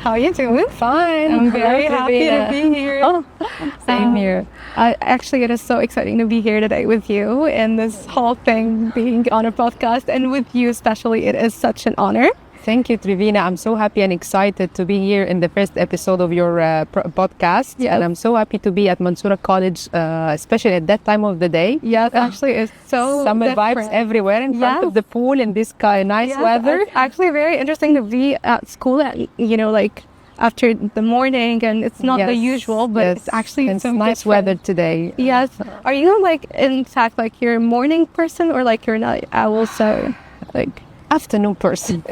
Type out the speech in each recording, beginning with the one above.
How are you doing? Fine. I'm very happy to be here. Oh, same here. Actually, it is so exciting to be here today with you and this whole thing being on a podcast, and with you especially, it is such an honor. Thank you, Trivina. I'm so happy and excited to be here in the first episode of your podcast. Yes. And I'm so happy to be at Mansoura College, especially at that time of the day. Yes, actually, it's so summer different. vibes everywhere in front of the pool in this nice weather. It's actually very interesting to be at school at, like after the morning, and it's not the usual, but it's actually it's so nice different. weather today. Yes. Are you in fact, you're a morning person, or you're a night owl? So Afternoon person.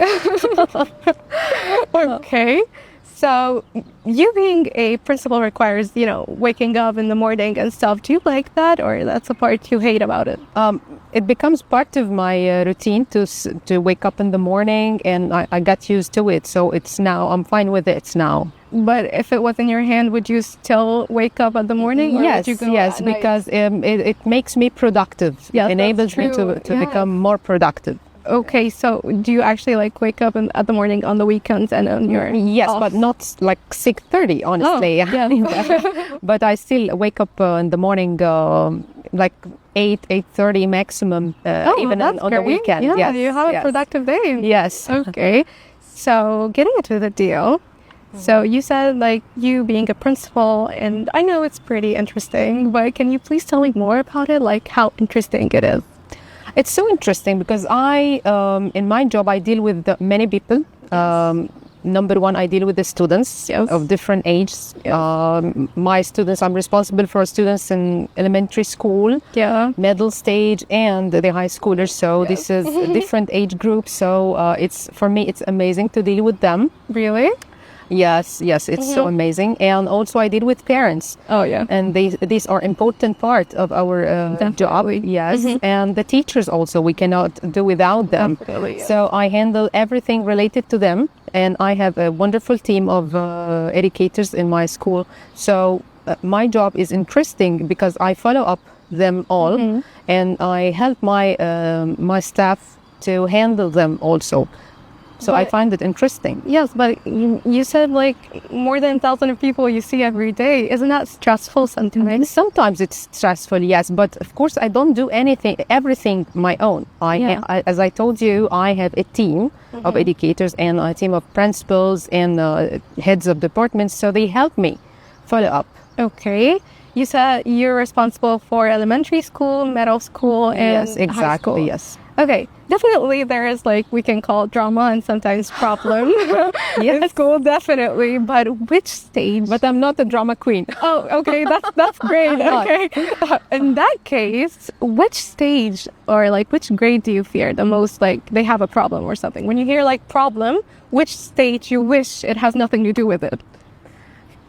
Okay. So you being a principal requires, waking up in the morning and stuff. Do you like that, or that's the part you hate about it? It becomes part of my routine to wake up in the morning, and I got used to it. So I'm fine with it now. But if it was in your hand, would you still wake up at the morning? Or Yes, would you go yes, at night? because it makes me productive. Yes, enables me that's to true. become more productive. Okay, so do you actually wake up at the morning on the weekends and on your Yes, off? but not 6:30, honestly. Oh, yeah. But I still wake up in the morning 8:30 maximum, even that's on the great. weekend. Yeah, Yes, you have a yes. productive day. Yes. Okay, so getting into the deal. So you said you being a principal, and I know it's pretty interesting, but can you please tell me more about it? How interesting it is? It's so interesting because in my job, I deal with many people. Number one, I deal with the students of different ages. My students, I'm responsible for students in elementary school, middle stage, and the high schoolers. So this is a different age group. So for me, it's amazing to deal with them. Really? Yes, it's so amazing. And also I deal with parents. Oh, yeah. And these are important part of our job. Yes, and the teachers also, we cannot do without them. Definitely, yes. So I handle everything related to them, and I have a wonderful team of educators in my school. So my job is interesting because I follow up them all, and I help my staff to handle them also. So I find it interesting. Yes, but you said more than 1,000 of people you see every day. Isn't that stressful sometimes? Sometimes it's stressful, yes, but of course I don't do everything my own. As I told you, I have a team of educators and a team of principals and heads of departments, so they help me follow up. Okay. You said you're responsible for elementary school, middle school, and yes, exactly, high school. Yes. Okay, definitely there is we can call drama and sometimes problem in school, definitely. But which stage? But I'm not a drama queen. Oh, okay, that's great. Okay, in that case, which stage or which grade do you fear the most? They have a problem or something. When you hear problem, which stage you wish it has nothing to do with it?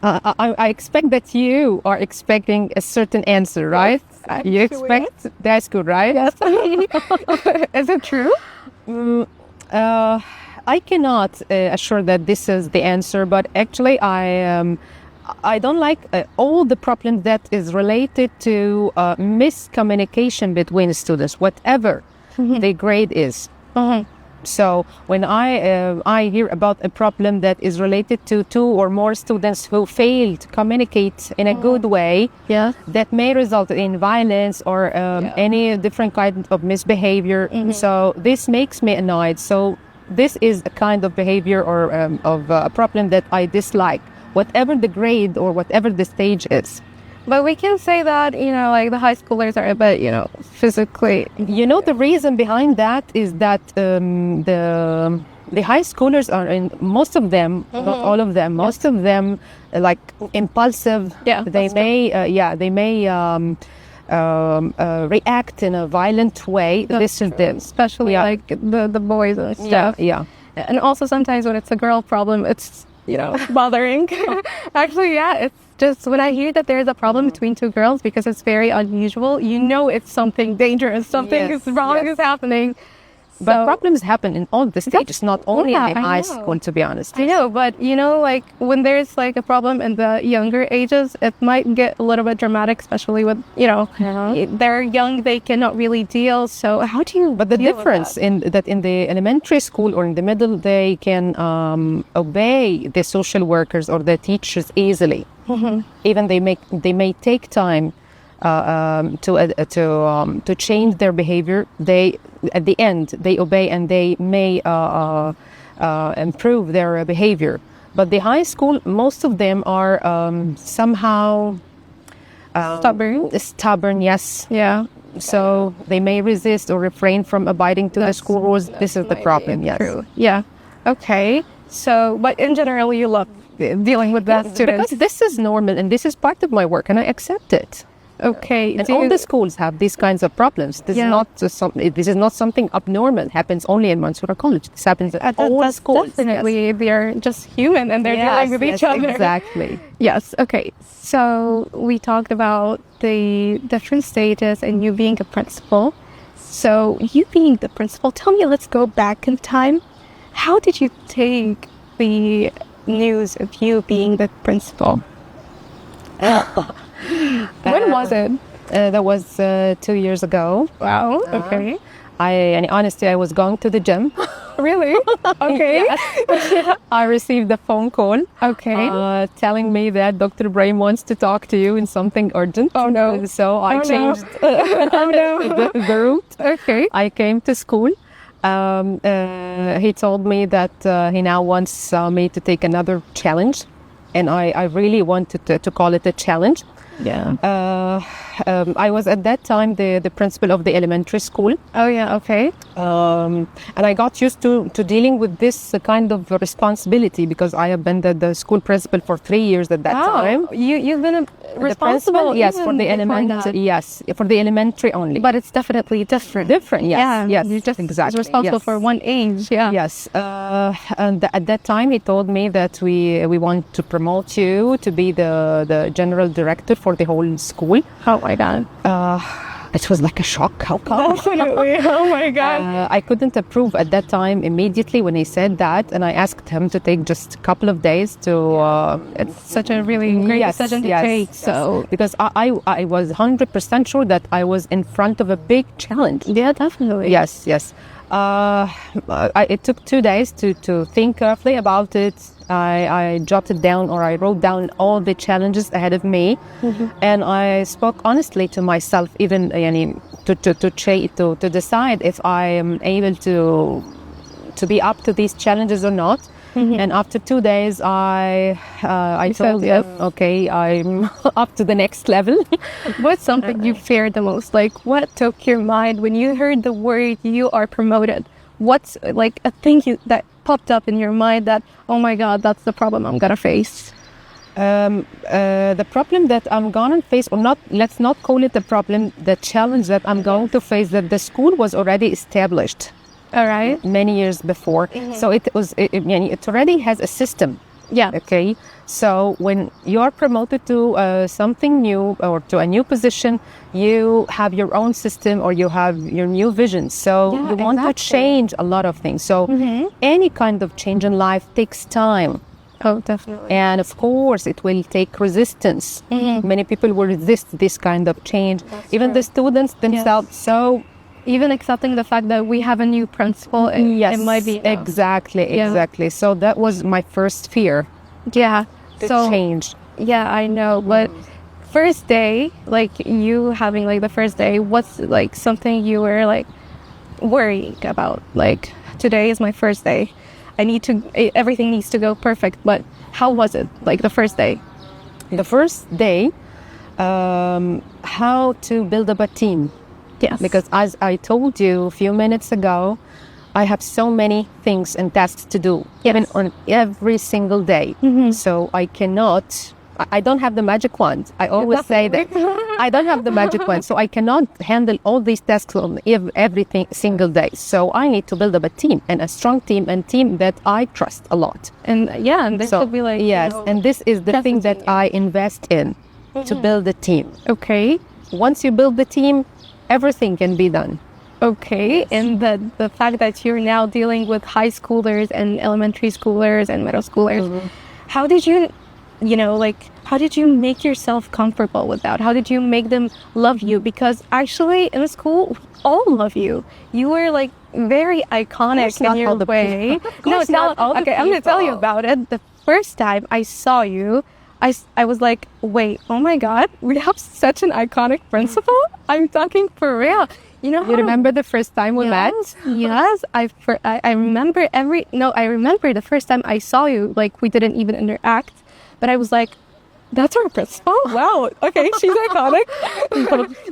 I expect that you are expecting a certain answer, right? You expect that's good, right? Yes. Is it true? I cannot assure that this is the answer, but actually I don't like all the problems that is related to miscommunication between students, whatever the grade is. So when I hear about a problem that is related to 2 or more students who fail to communicate in a good way, that may result in violence or any different kind of misbehavior. So this makes me annoyed. So this is a kind of behavior or of a problem that I dislike, whatever the grade or whatever the stage is. But we can say that, the high schoolers are a bit, physically... The reason behind that is that the high schoolers are, most of them, not all of them, most of them, impulsive. Yeah, they may react in a violent way. This is them. Especially the boys and stuff. Yeah. And also sometimes when it's a girl problem, it's, bothering. Actually, it's just when I hear that there's a problem between 2 girls, because it's very unusual, it's something dangerous, something is wrong is happening. But problems happen in all the stages, not only Yeah, in I high know. school, to be honest. I know, but like when there's like a problem in the younger ages, it might get a little bit dramatic, especially with, they're young, they cannot really deal. So how do you But the deal with difference that? in the elementary school or in the middle, they can obey the social workers or the teachers easily. Even they may take time to change their behavior. They at the end they obey and they may improve their behavior. But the high school, most of them are somehow stubborn. Yes. Yeah. So they may resist or refrain from abiding to the school rules. This is the problem. Yes. True. Yeah. Okay. So, but in general, you love dealing with that students. Because this is normal and this is part of my work and I accept it. Okay. And all the schools have these kinds of problems. This is not something abnormal. It happens only in Mansoura College. This happens at all that's schools. Definitely, they're just human and they're dealing with each other. Exactly. Yes. Okay. So we talked about the different stages and you being a principal. So you being the principal, tell me, let's go back in time. How did you take the news of you being the principal? When was it? That was 2 years ago. Wow. Okay. And honestly, I was going to the gym. Really? Okay. I received a phone call. Okay. Telling me that Dr. Ibrahim wants to talk to you in something urgent. Oh, no. So I changed Oh, no. the route. Okay. I came to school. He told me that he now wants me to take another challenge. And I really wanted to call it a challenge. Yeah. I was at that time the principal of the elementary school. Oh, yeah. Okay. And I got used to dealing with this kind of responsibility because I have been the school principal for 3 years at that time. You've been The principal, yes, for the elementary. elementary, yes, for the elementary only. But it's definitely different. Different, yes, Yeah, yes, you're just exactly. responsible Yes. for one age. Yeah. Yes, and at that time he told me that we want to promote you to be the general director for the whole school. Oh my God. It was like a shock. How come? Definitely. Oh my God. I couldn't approve at that time immediately when he said that, and I asked him to take just a couple of days to. It's such a really great decision to take. So because I was 100% sure that I was in front of a big challenge. yeah, definitely. Yes. It took 2 days to think carefully about it. I jotted down or I wrote down all the challenges ahead of me, and I spoke honestly to myself, even to decide if I am able to be up to these challenges or not. And after 2 days, I told said, him, okay, I'm up to the next level. What's something you feared the most? Like, what took your mind when you heard the word you are promoted? What's like a thing that popped up in your mind that, oh my God, that's the problem I'm gonna face? The problem that I'm gonna face, or not, let's not call it a problem, the challenge that I'm going to face, that the school was already established. All right. Many years before. So it already has a system. Yeah. Okay. So when you're promoted to something new or to a new position, you have your own system or you have your new vision. So Yeah, you want to exactly. change a lot of things. So any kind of change in life takes time. Oh, definitely. And of course, it will take resistance. Many people will resist this kind of change. Even the students themselves. So Even accepting the fact that we have a new principal, it might be exactly. So that was my first fear. Yeah. To So change. yeah, I know. But first day, like you having like the first day, what's like something you were like worrying about? Like today is my first day. Everything needs to go perfect. But how was it? Like the first day? The first day, how to build up a team. Yes. Because as I told you a few minutes ago, I have so many things and tasks to do, even on every single day. So I don't have the magic wand. I always say that. I don't have the magic wand. So I cannot handle all these tasks on every single day. So I need to build up a team, and a strong team, and team that I trust a lot. and this could be like Yes, and this is the thing that I invest in, to build a team. okay. Once you build the team, everything can be done. Okay, and the fact that you're now dealing with high schoolers and elementary schoolers and middle schoolers, how did you, like, how did you make yourself comfortable with that? How did you make them love you? Because actually, in the school, we all love you. You were like very iconic in your way. No, it's not. Okay, I'm gonna tell you about it. The first time I saw you, I was like, wait, oh my God, we have such an iconic principal? I'm talking for real. You know how You remember the first time we met? Yes, I remember I remember the first time I saw you, like we didn't even interact, but I was like, that's our principal? Wow, okay, she's iconic.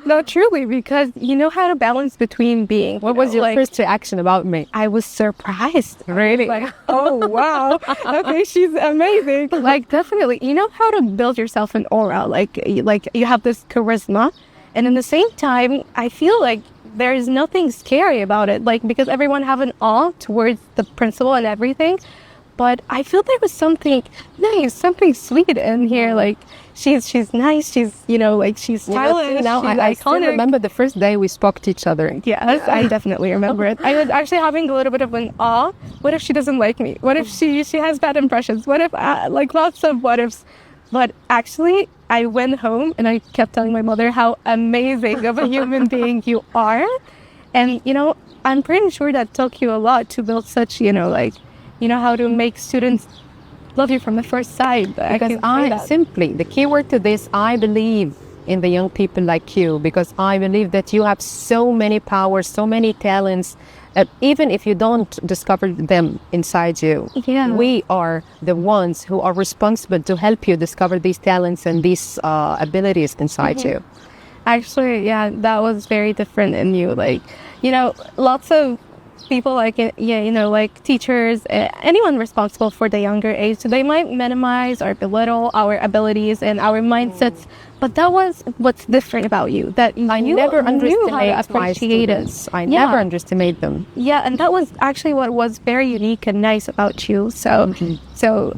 No, truly, because you know how to balance between being. What was your first reaction about me? I was surprised. Really? Like, oh, wow. Okay, she's amazing. Like, definitely, you know how to build yourself an aura. Like you have this charisma. And in the same time, I feel like there is nothing scary about it. Like, because everyone have an awe towards the principal and everything. But I feel there was something nice, something sweet in here. Like, she's nice. She's, like, she's stylish. Now she's I still iconic. remember the first day we spoke to each other. Yes, I definitely remember it. I was actually having a little bit of an awe. What if she doesn't like me? What if she has bad impressions? What if, like, lots of what ifs. But actually, I went home and I kept telling my mother how amazing of a human being you are. And, I'm pretty sure that took you a lot to build such, how to make students love you from the first sight. Because simply, the key word to this, I believe in the young people like you, because I believe that you have so many powers, so many talents, even if you don't discover them inside you. Yeah. We are the ones who are responsible to help you discover these talents and these abilities inside you. Actually, yeah, that was very different in you. Like, lots of people like like teachers, anyone responsible for the younger age, they might minimize or belittle our abilities and our mindsets, but that was what's different about you, that I you never knew how to underestimate my appreciate it. students. I never underestimate them. Yeah, and that was actually what was very unique and nice about you. So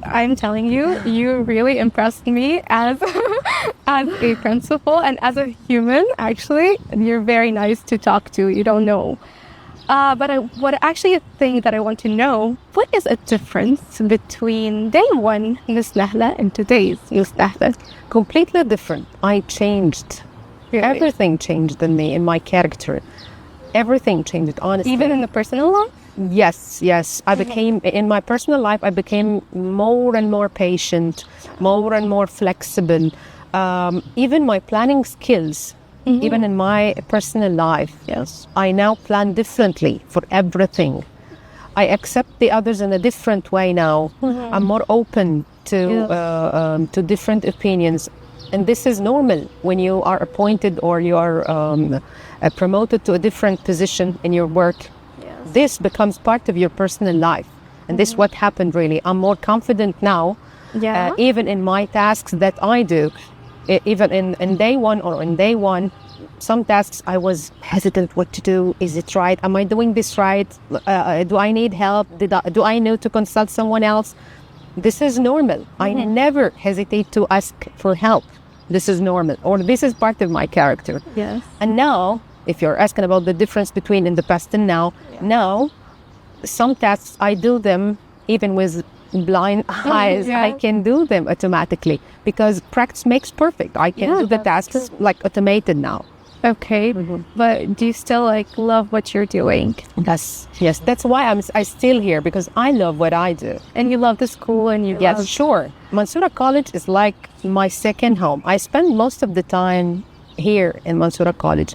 I'm telling you, you really impressed me as as a principal and as a human. Actually, you're very nice to talk to. You don't know. But what actually a thing that I want to know, what is a difference between day one Miss Nahla and today's Miss Nahla? Completely different. I changed. Really? Everything changed in me, in my character. Everything changed, honestly. Even in the personal life? Yes. I became, in my personal life, I became more and more patient, more and more flexible. Even my planning skills, even in my personal life, yes, I now plan differently for everything. I accept the others in a different way now. I'm more open to different opinions. And this is normal when you are appointed or you are promoted to a different position in your work. Yes. This becomes part of your personal life. And this is what happened really. I'm more confident now, even in my tasks that I do. Even in day one, some tasks I was hesitant what to do. Is it right? Am I doing this right? Do I need help? Do I need to consult someone else? This is normal. I never hesitate to ask for help. This is normal, or this is part of my character. Yes. And now, if you're asking about the difference between in the past and now, some tasks I do them even with blind eyes. I can do them automatically because practice makes perfect. I can do the tasks like automated now. Okay, but do you still love what you're doing? Yes. That's why I'm still here, because I love what I do. And you love the school, and you love... Sure. Mansoura College is like my second home. I spend most of the time here in Mansoura College.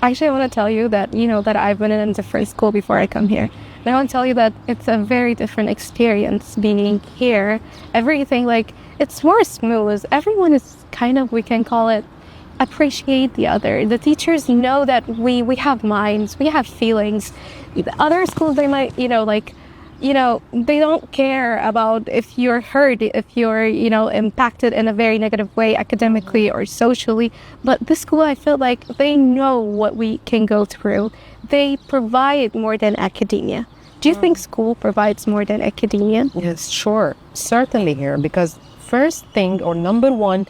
Actually, I want to tell you that that I've been in a different school before I come here. And I want to tell you that it's a very different experience being here. Everything it's more smooth. Everyone is kind of, we can call it, appreciate the other. The teachers know that we have minds, we have feelings. The other schools, they might, they don't care about if you're hurt, if you're, impacted in a very negative way academically or socially. But this school, I feel like they know what we can go through. They provide more than academia. Do you think school provides more than academia? Yes, sure. Certainly here, because first thing or number one,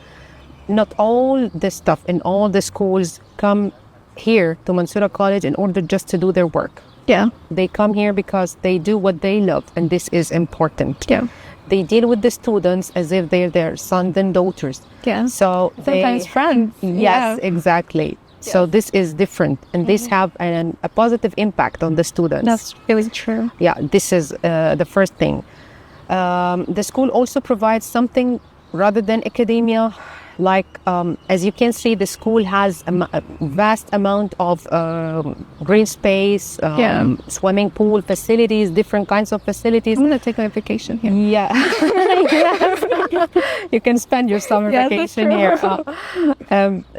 not all the stuff in all the schools come here to Mansoura College in order just to do their work. Yeah. They come here because they do what they love, and this is important. Yeah. They deal with the students as if they're their sons and daughters. Yeah. So Sometimes friends. Yes, exactly. So this is different, and this have a positive impact on the students. That's really true. Yeah, this is the first thing. The school also provides something rather than academia. Like, as you can see, the school has a vast amount of green space, swimming pool facilities, different kinds of facilities. I'm going to take my vacation here. Yeah. You can spend your summer vacation here.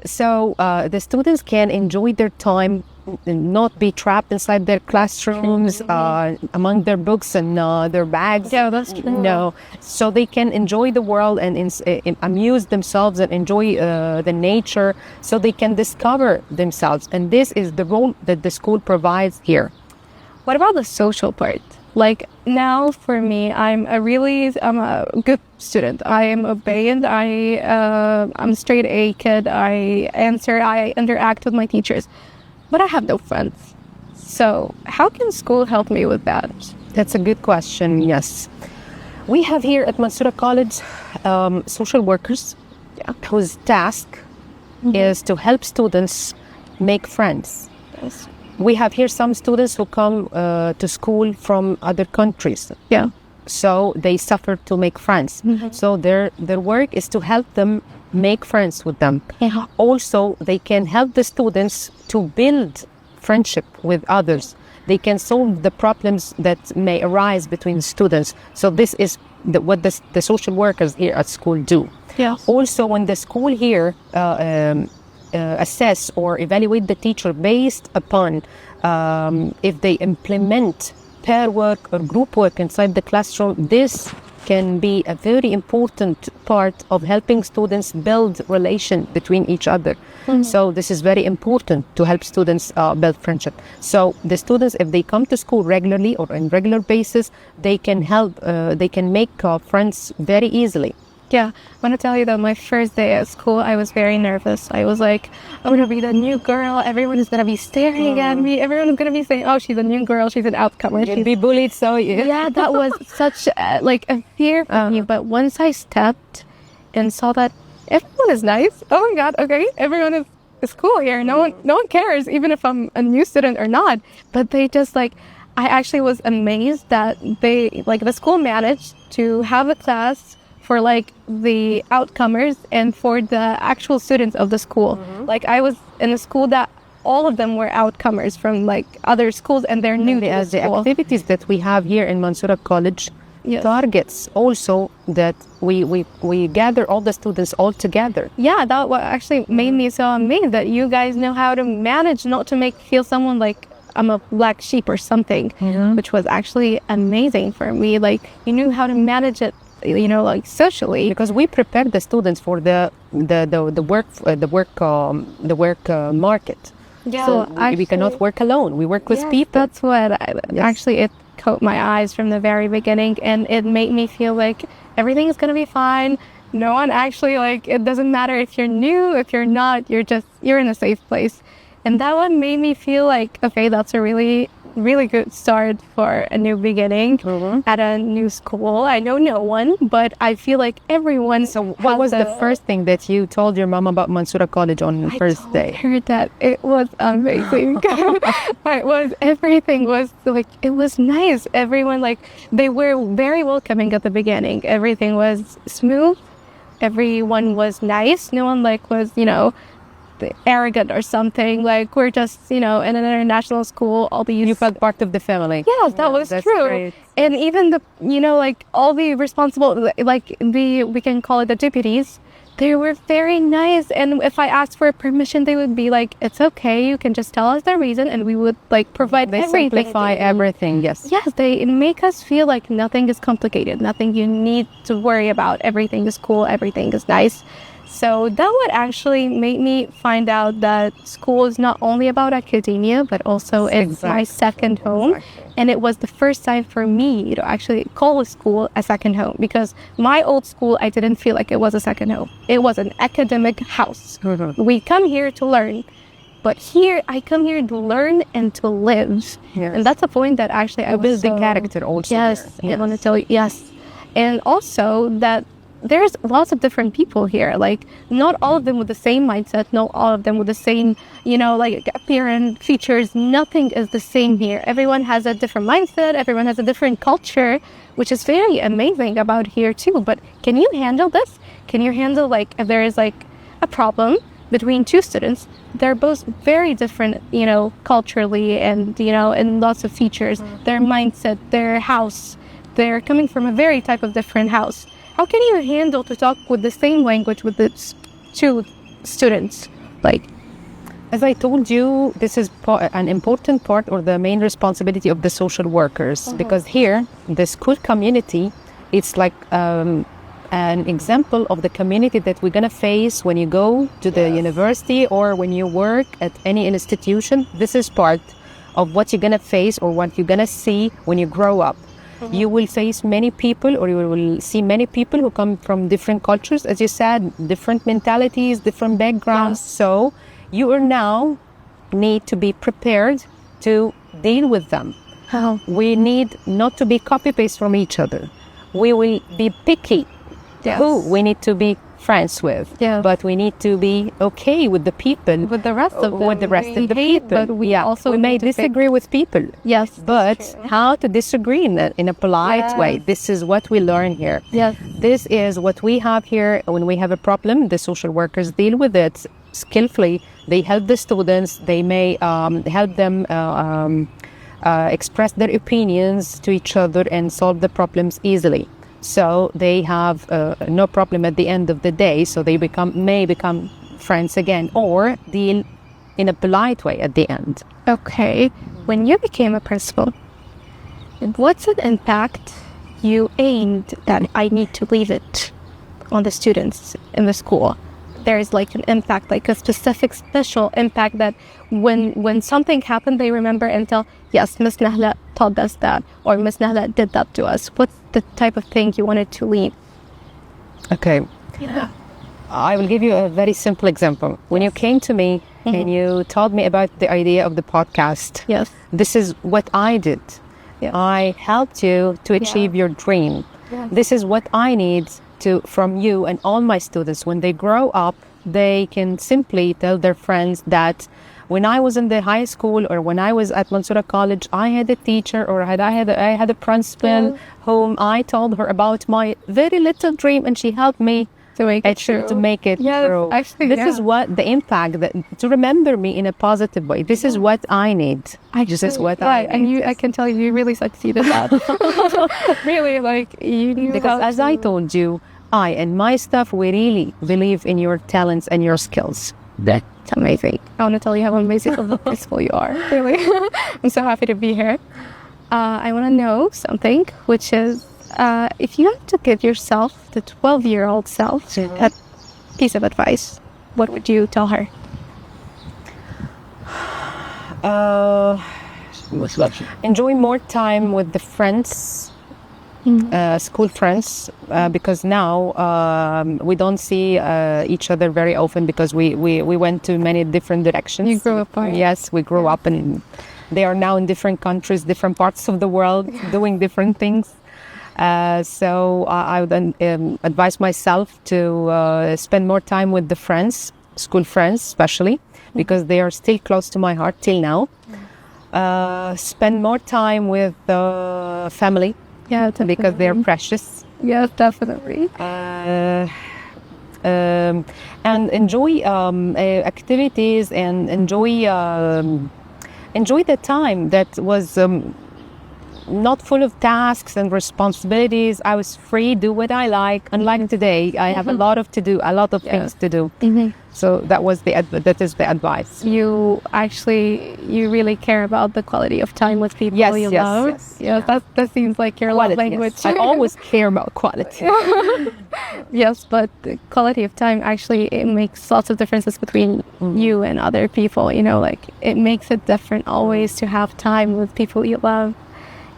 So the students can enjoy their time and not be trapped inside their classrooms, among their books and their bags. Yeah, that's true. No, so they can enjoy the world and amuse themselves and enjoy the nature, so they can discover themselves. And this is the role that the school provides here. What about the social part? Like now for me, I'm a good student. I am obedient. I'm a straight A kid. I interact with my teachers. But I have no friends. So how can school help me with that? That's a good question, yes. We have here at Mansoura College social workers whose task is to help students make friends. Yes. We have here some students who come to school from other countries. Yeah. So they suffer to make friends. So their work is to help them make friends with them. Yeah. Also, they can help the students to build friendship with others. They can solve the problems that may arise between students. So this is what the social workers here at school do. Yeah. Also, when the school here assess or evaluate the teacher based upon if they implement pair work or group work inside the classroom, this can be a very important part of helping students build relation between each other. So this is very important to help students build friendship. So the students, if they come to school regularly or on regular basis, they can help, they can make friends very easily. Yeah, I want to tell you that my first day at school, I was very nervous. I was like, I'm going to be the new girl. Everyone is going to be staring at me. Everyone is going to be saying, oh, she's a new girl. She's an outcomer. You'd be bullied, so yeah, that was such a fear for me. But once I stepped and saw that everyone is nice. Oh my God, okay, everyone is cool here. No one cares, even if I'm a new student or not. But they just I actually was amazed that the school managed to have a class for the outcomers and for the actual students of the school. I was in a school that all of them were outcomers from other schools, and they're new to the school. The activities that we have here in Mansoura College targets also that we gather all the students all together. Yeah, that what actually made me so amazed that you guys know how to manage not to feel someone like I'm a black sheep or something, which was actually amazing for me. You knew how to manage it, socially, because we prepare the students for the work market. Yeah, so we cannot work alone. We work with people. That's what actually it caught my eyes from the very beginning, and it made me feel like everything is gonna be fine. No one actually it doesn't matter if you're new, if you're not, you're in a safe place, and that one made me feel okay, that's a really good start for a new beginning at a new school. I know no one, but I feel like everyone. So what was the first thing that you told your mom about Mansoura College on the first day? I heard that it was amazing. Everything was it was nice. Everyone they were very welcoming at the beginning. Everything was smooth. Everyone was nice. No one was arrogant or something. We're just in an international school. All these, you felt part of the family. Yes, that was true. Great. And even the all the responsible we can call it the deputies, they were very nice. And if I asked for permission, they would be it's okay, you can just tell us the reason, and we would provide everything. They simplify everything. Yes, they make us feel like nothing is complicated, nothing you need to worry about. Everything is cool, everything is nice. So that would actually make me find out that school is not only about academia, but also it's my second home. And it was the first time for me to actually call a school a second home, because my old school, I didn't feel like it was a second home. It was an academic house. We come here to learn, But here, I come here to learn and to live. Yes. And that's a point that actually I was build the so- character also. Yes, here. I want to tell you, yes. And also that there's lots of different people here. Like, not all of them with the same mindset, not all of them with the same, like appearance, features. Nothing is the same here. Everyone has a different mindset. Everyone has a different culture, which is very amazing about here too. But can you handle this? Can you handle, like, if there is like a problem between two students, they're both very different, culturally and, in lots of features, their mindset, their house, they're coming from a very type of different house. How can you handle to talk with the same language with the two students? Like, as I told you, this is an important part or the main responsibility of the social workers, because here, the school community, it's like an example of the community that we're going to face when you go to the university or when you work at any institution. This is part of what you're going to face or what you're going to see when you grow up. You will face many people, or you will see many people who come from different cultures, as you said, different mentalities, different backgrounds. So you are now need to be prepared to deal with them. how? We need not to be copy-paste from each other. We will be picky Yes. who we need to be friends with, Yeah. but we need to be okay with the people, With the rest of them. with the rest we of the hate, people. But we also we may need to pick- disagree with people. Yes. But that's true. how to disagree in a polite Yes. way. This is what we learn here. Yes. This is what we have here. When we have a problem, the social workers deal with it skillfully. They help the students. They may help them express their opinions to each other and solve the problems easily. So they have no problem at the end of the day. So they may become friends again, or deal in a polite way at the end. Okay. When you became a principal, what's an impact you aimed that I need to leave it on the students in the school? There is like an impact, like a specific special impact that when something happened, they remember and tell, yes, Miss Nahla taught us that, or Miss Nahla did that to us. What's the type of thing you wanted to leave? Okay. Yeah. I will give you a very simple example. When you came to me and you told me about the idea of the podcast, Yes. this is what I did. Yeah. I helped you to achieve your dream. Yeah. This is what I need from you and all my students. When they grow up, they can simply tell their friends that when I was in the high school or when I was at Mansoura College, I had a teacher or I had a principal whom I told her about my very little dream, and she helped me To make it true. to make it Yes, true. actually, This yeah. is what the impact to remember me in a positive way. This is what I need. This is what right, I and need. I can tell you really succeeded that. Really, like you knew Because how as I to- told you, I and my staff, we really believe in your talents and your skills. It's amazing. I want to tell you how amazing of a principal you are. Really, I'm so happy to be here. I want to know something, which is if you had to give yourself, the 12-year-old self, a piece of advice, what would you tell her? Enjoy more time with the friends, school friends, because now we don't see each other very often because we went to many different directions. You grew apart. Yes, we grew up, and they are now in different countries, different parts of the world, doing different things. So I would advise myself to spend more time with the friends, school friends especially, because they are still close to my heart till now. Spend more time with the family, Yeah, because they're precious. Yes, definitely. And enjoy activities and enjoy the time that was not full of tasks and responsibilities. I was free, do what I like. Unlike today, I have a lot of things to do. So that is the advice. You really care about the quality of time with people Yes, you yes, love. yes. Yeah, that seems like your love Quality, language. yes. I always care about quality. Yes, but the quality of time actually, it makes lots of differences between you and other people. Like it makes it different always to have time with people you love.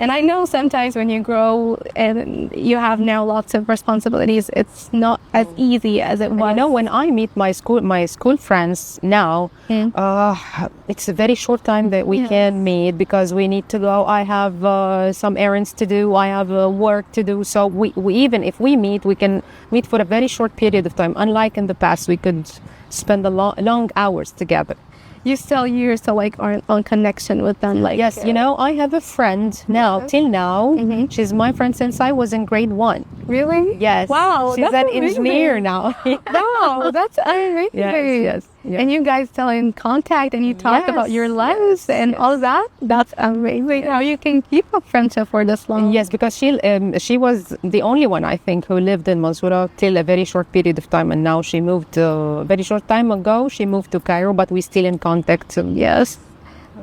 And I know sometimes when you grow and you have now lots of responsibilities, it's not as easy as it was. You know, when I meet my school friends now, it's a very short time that we can meet because we need to go. I have some errands to do. I have work to do. So we even if we meet, we can meet for a very short period of time. Unlike in the past, we could spend long hours together. You still like are on connection with them, like Yes, you know, I have a friend now, till now. She's my friend since I was in grade 1. Really? Yes. Wow, She's that's an engineer amazing. now. Wow, that's amazing. Yes. And you guys still in contact and you talk about your lives and all of that. That's amazing. How you can keep a friendship for this long. Yes, because she was the only one, I think, who lived in Mansoura till a very short period of time, and now she moved a very short time ago. She moved to Cairo, but we're still in contact. Yes.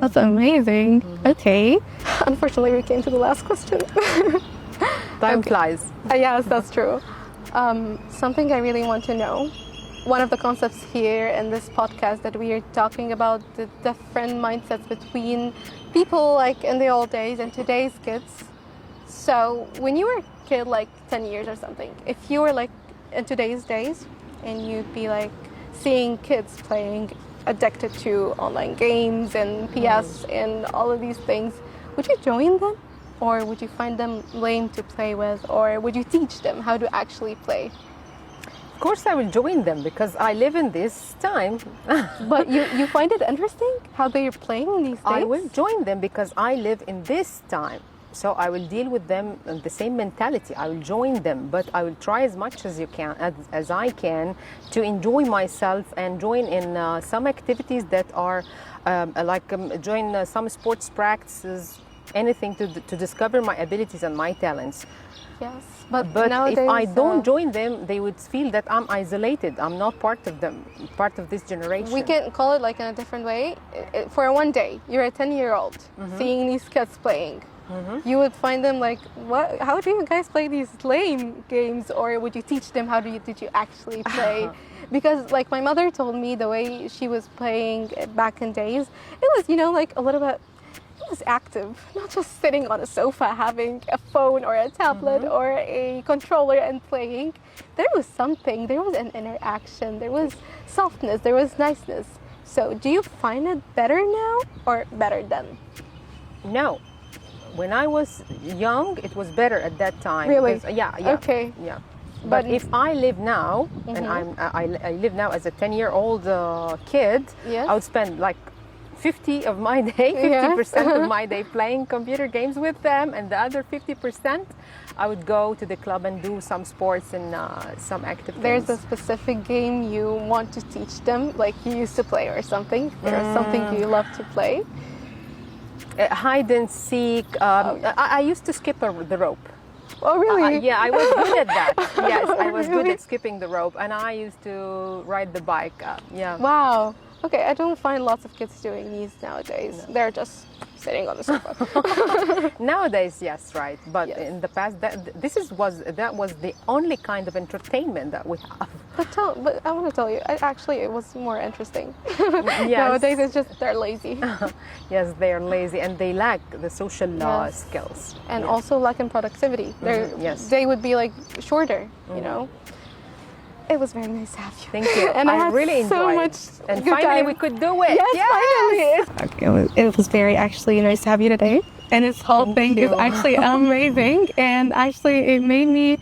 That's amazing. Okay. Unfortunately, we came to the last question. Time flies. Yes, that's true. Something I really want to know. One of the concepts here in this podcast that we are talking about the different mindsets between people like in the old days and today's kids. So when you were a kid, like 10 years or something, if you were like in today's days and you'd be like seeing kids playing addicted to online games and PS and all of these things, would you join them? Or would you find them lame to play with? Or would you teach them how to actually play? Of course, I will join them because I live in this time. But you find it interesting how they're playing these days? I will join them because I live in this time. So I will deal with them in the same mentality. I will join them, but I will try as much as as I can to enjoy myself and join in some activities that are join some sports practices, anything to discover my abilities and my talents. Yes, but nowadays, if I don't join them, they would feel that I'm isolated. I'm not part of them, part of this generation. We can call it like in a different way. For one day, you're a 10-year-old seeing these kids playing. You would find them like, what? How do you guys play these lame games? Or would you teach them how did you actually play? Because like my mother told me the way she was playing back in days, it was, you know, like a little bit. It was active, not just sitting on a sofa having a phone or a tablet or a controller and playing. There was something, there was an interaction, there was softness, there was niceness. So do you find it better now or better then? No. When I was young, it was better at that time. Really? Because, yeah. Okay. Yeah. But if I live now, and I live now as a 10-year-old kid, I would spend like 50% of my day playing computer games with them, and the other 50% I would go to the club and do some sports and some active There's things. a specific game you want to teach them, like you used to play or something? There's something you love to play? Hide and seek. I used to skip the rope. Oh, really? Yeah, I was good at that. Yes, I was good at skipping the rope, and I used to ride the bike. Yeah. Wow. Okay, I don't find lots of kids doing these nowadays. No. They're just sitting on the sofa. Nowadays, yes, right. But in the past, that was the only kind of entertainment that we have. But I want to tell you, it was more interesting. Nowadays, it's just they're lazy. Yes, they're lazy and they lack the social skills. And also lack in productivity. They would be like shorter, you know. It was very nice to have you. Thank you. And I really enjoyed it. And finally we could do it. Yes, finally. It was very actually nice to have you today. And this whole thing is actually amazing. And actually it made me,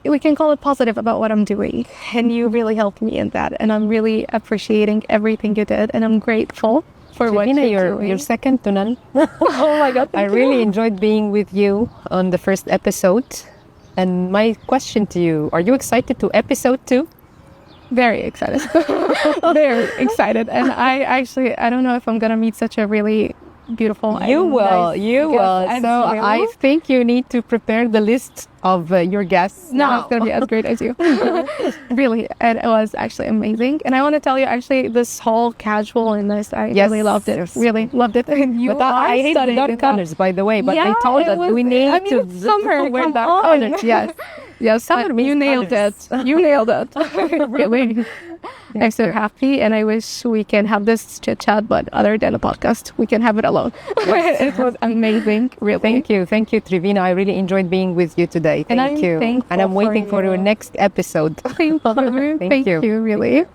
we can call it positive about what I'm doing. And you really helped me in that. And I'm really appreciating everything you did. And I'm grateful for what you're doing. You're second to none. Oh my God. I really enjoyed being with you on the first episode. And my question to you, are you excited to episode 2? Very excited. Very excited. And I don't know if I'm going to meet such a really beautiful. You will. So I think you need to prepare the list of your guests. No, it's going to be as great as you. Really. And it was actually amazing. And I want to tell you, actually, this whole casual and this, I really loved it. Yes. Really loved it. And you I hate dark colors, by the way. But I told us we need to wear dark colors. Yes. Yes. Summer you nailed it. You nailed it. Really. I'm so happy, and I wish we can have this chit chat, but other than a podcast, we can have it alone. It was amazing, really. Thank you, Trivina. I really enjoyed being with you today. Thank you, and I'm waiting for your next episode. Thank you, really.